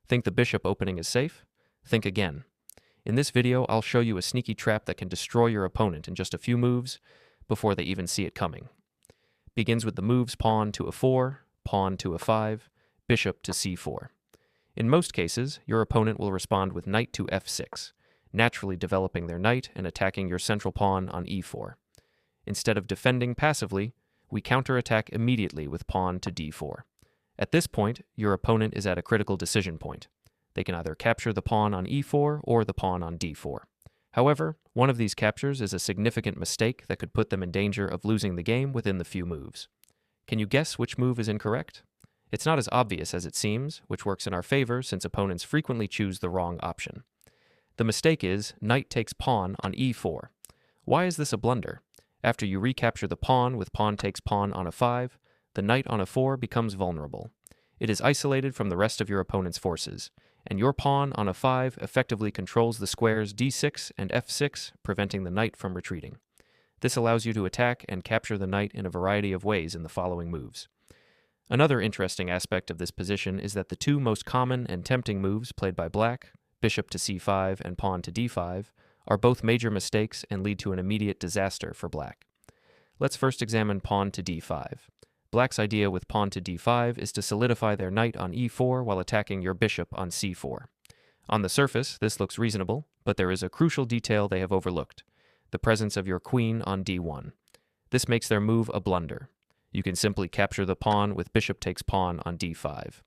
Think the bishop opening is safe? Think again. In this video, I'll show you a sneaky trap that can destroy your opponent in just a few moves before they even see it coming. Begins with the moves pawn to a4, pawn to a5, bishop to c4. In most cases, your opponent will respond with knight to f6, naturally developing their knight and attacking your central pawn on e4. Instead of defending passively, we counterattack immediately with pawn to d4. At this point, your opponent is at a critical decision point. They can either capture the pawn on e4 or the pawn on d4. However, one of these captures is a significant mistake that could put them in danger of losing the game within the few moves. Can you guess which move is incorrect? It's not as obvious as it seems, which works in our favor since opponents frequently choose the wrong option. The mistake is knight takes pawn on e4. Why is this a blunder? After you recapture the pawn with pawn takes pawn on a5, the knight on a4 becomes vulnerable. It is isolated from the rest of your opponent's forces, and your pawn on a5 effectively controls the squares d6 and f6, preventing the knight from retreating. This allows you to attack and capture the knight in a variety of ways in the following moves. Another interesting aspect of this position is that the two most common and tempting moves played by black, bishop to c5 and pawn to d5, are both major mistakes and lead to an immediate disaster for black. Let's first examine pawn to d5. Black's idea with pawn to d5 is to solidify their knight on e4 while attacking your bishop on c4. On the surface, this looks reasonable, but there is a crucial detail they have overlooked: the presence of your queen on d1. This makes their move a blunder. You can simply capture the pawn with bishop takes pawn on d5.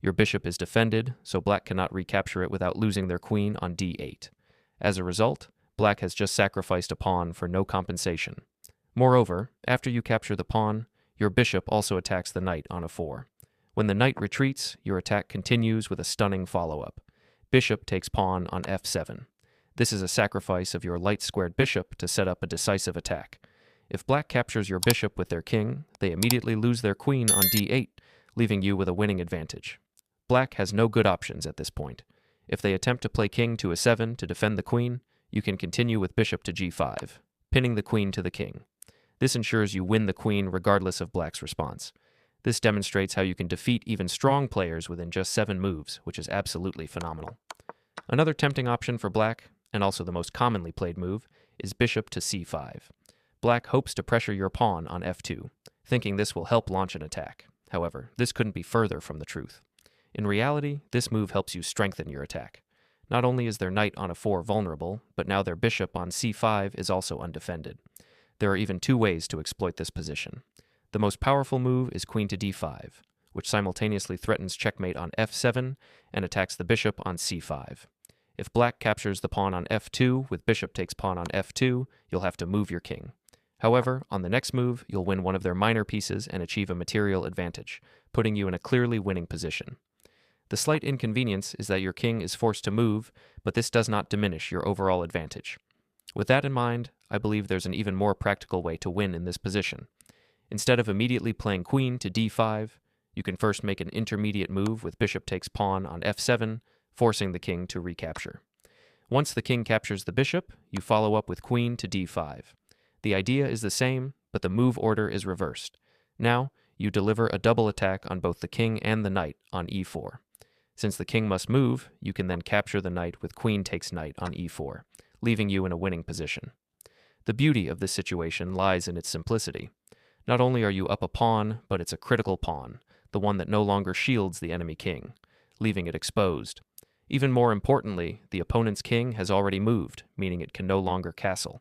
Your bishop is defended, so black cannot recapture it without losing their queen on d8. As a result, black has just sacrificed a pawn for no compensation. Moreover, after you capture the pawn, your bishop also attacks the knight on a4. When the knight retreats, your attack continues with a stunning follow-up. Bishop takes pawn on f7. This is a sacrifice of your light-squared bishop to set up a decisive attack. If black captures your bishop with their king, they immediately lose their queen on d8, leaving you with a winning advantage. Black has no good options at this point. If they attempt to play king to a7 to defend the queen, you can continue with bishop to g5, pinning the queen to the king. This ensures you win the queen regardless of black's response. This demonstrates how you can defeat even strong players within just 7 moves, which is absolutely phenomenal. Another tempting option for black, and also the most commonly played move, is bishop to c5. Black hopes to pressure your pawn on f2, thinking this will help launch an attack. However, this couldn't be further from the truth. In reality, this move helps you strengthen your attack. Not only is their knight on a4 vulnerable, but now their bishop on c5 is also undefended. There are even 2 ways to exploit this position. The most powerful move is queen to d5, which simultaneously threatens checkmate on f7 and attacks the bishop on c5. If black captures the pawn on f2 with bishop takes pawn on f2, you'll have to move your king. However, on the next move, you'll win one of their minor pieces and achieve a material advantage, putting you in a clearly winning position. The slight inconvenience is that your king is forced to move, but this does not diminish your overall advantage. With that in mind, I believe there's an even more practical way to win in this position. Instead of immediately playing queen to d5, you can first make an intermediate move with bishop takes pawn on f7, forcing the king to recapture. Once the king captures the bishop, you follow up with queen to d5. The idea is the same, but the move order is reversed. Now, you deliver a double attack on both the king and the knight on e4. Since the king must move, you can then capture the knight with queen takes knight on e4, leaving you in a winning position. The beauty of this situation lies in its simplicity. Not only are you up a pawn, but it's a critical pawn, the one that no longer shields the enemy king, leaving it exposed. Even more importantly, the opponent's king has already moved, meaning it can no longer castle.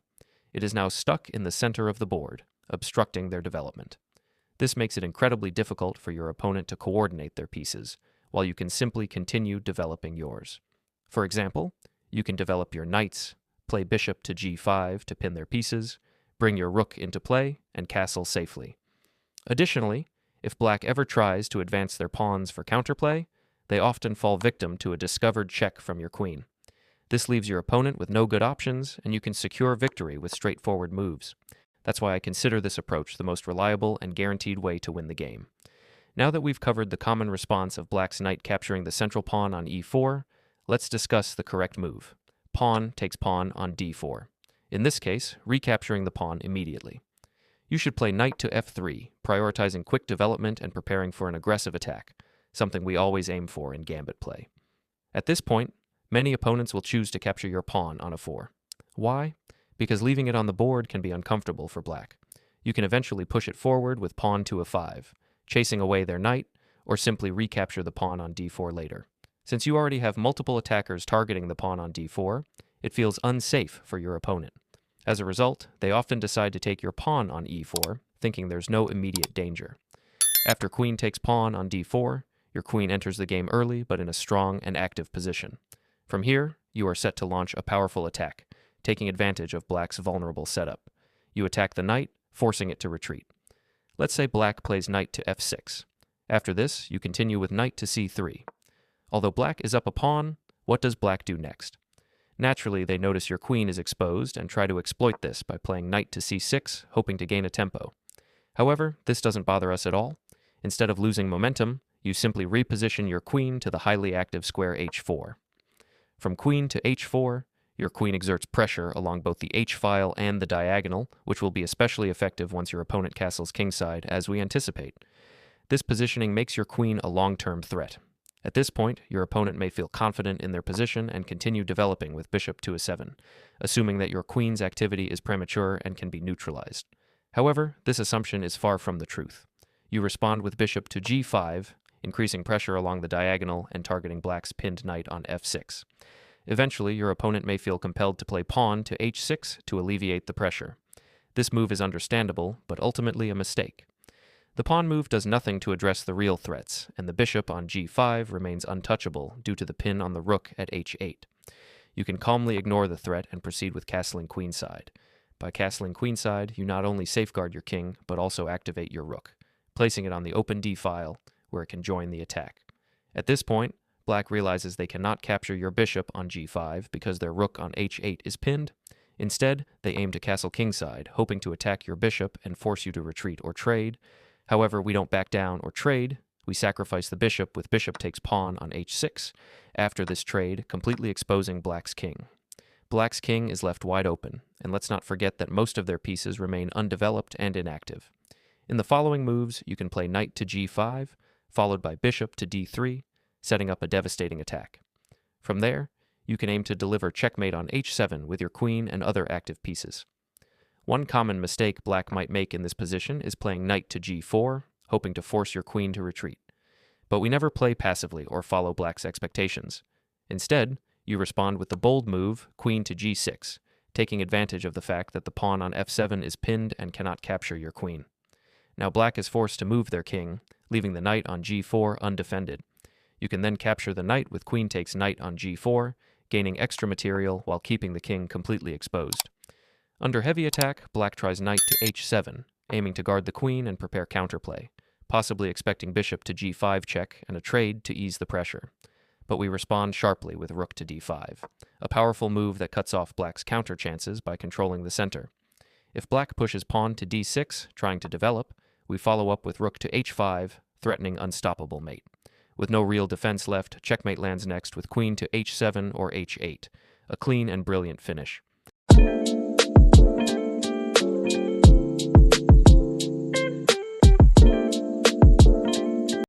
It is now stuck in the center of the board, obstructing their development. This makes it incredibly difficult for your opponent to coordinate their pieces, while you can simply continue developing yours. For example, you can develop your knights, play bishop to g5 to pin their pieces, bring your rook into play, and castle safely. Additionally, if black ever tries to advance their pawns for counterplay, they often fall victim to a discovered check from your queen. This leaves your opponent with no good options, and you can secure victory with straightforward moves. That's why I consider this approach the most reliable and guaranteed way to win the game. Now that we've covered the common response of black's knight capturing the central pawn on e4, let's discuss the correct move. Pawn takes pawn on d4. In this case, recapturing the pawn immediately. You should play knight to f3, prioritizing quick development and preparing for an aggressive attack, something we always aim for in gambit play. At this point, many opponents will choose to capture your pawn on a4. Why? Because leaving it on the board can be uncomfortable for black. You can eventually push it forward with pawn to a5, chasing away their knight, or simply recapture the pawn on d4 later. Since you already have multiple attackers targeting the pawn on d4, it feels unsafe for your opponent. As a result, they often decide to take your pawn on e4, thinking there's no immediate danger. After queen takes pawn on d4, your queen enters the game early but in a strong and active position. From here, you are set to launch a powerful attack, taking advantage of black's vulnerable setup. You attack the knight, forcing it to retreat. Let's say black plays knight to f6. After this, you continue with knight to c3. Although black is up a pawn, what does black do next? Naturally, they notice your queen is exposed and try to exploit this by playing knight to c6, hoping to gain a tempo. However, this doesn't bother us at all. Instead of losing momentum, you simply reposition your queen to the highly active square h4. From queen to h4, your queen exerts pressure along both the h-file and the diagonal, which will be especially effective once your opponent castles kingside, as we anticipate. This positioning makes your queen a long-term threat. At this point, your opponent may feel confident in their position and continue developing with bishop to a7, assuming that your queen's activity is premature and can be neutralized. However, this assumption is far from the truth. You respond with bishop to g5, increasing pressure along the diagonal and targeting black's pinned knight on f6. Eventually, your opponent may feel compelled to play pawn to h6 to alleviate the pressure. This move is understandable, but ultimately a mistake. The pawn move does nothing to address the real threats, and the bishop on g5 remains untouchable due to the pin on the rook at h8. You can calmly ignore the threat and proceed with castling queenside. By castling queenside, you not only safeguard your king, but also activate your rook, placing it on the open d-file, where it can join the attack. At this point, black realizes they cannot capture your bishop on g5 because their rook on h8 is pinned. Instead, they aim to castle kingside, hoping to attack your bishop and force you to retreat or trade. However, we don't back down or trade. We sacrifice the bishop with bishop takes pawn on h6, after this trade, completely exposing black's king. Black's king is left wide open, and let's not forget that most of their pieces remain undeveloped and inactive. In the following moves, you can play knight to g5, followed by bishop to d3, setting up a devastating attack. From there, you can aim to deliver checkmate on h7 with your queen and other active pieces. One common mistake black might make in this position is playing knight to g4, hoping to force your queen to retreat. But we never play passively or follow black's expectations. Instead, you respond with the bold move, queen to g6, taking advantage of the fact that the pawn on f7 is pinned and cannot capture your queen. Now black is forced to move their king, leaving the knight on g4 undefended. You can then capture the knight with queen takes knight on g4, gaining extra material while keeping the king completely exposed. Under heavy attack, black tries knight to h7, aiming to guard the queen and prepare counterplay, possibly expecting bishop to g5 check and a trade to ease the pressure. But we respond sharply with rook to d5, a powerful move that cuts off black's counter chances by controlling the center. If black pushes pawn to d6, trying to develop, we follow up with rook to h5, threatening unstoppable mate. With no real defense left, checkmate lands next with queen to h7 or h8, a clean and brilliant finish.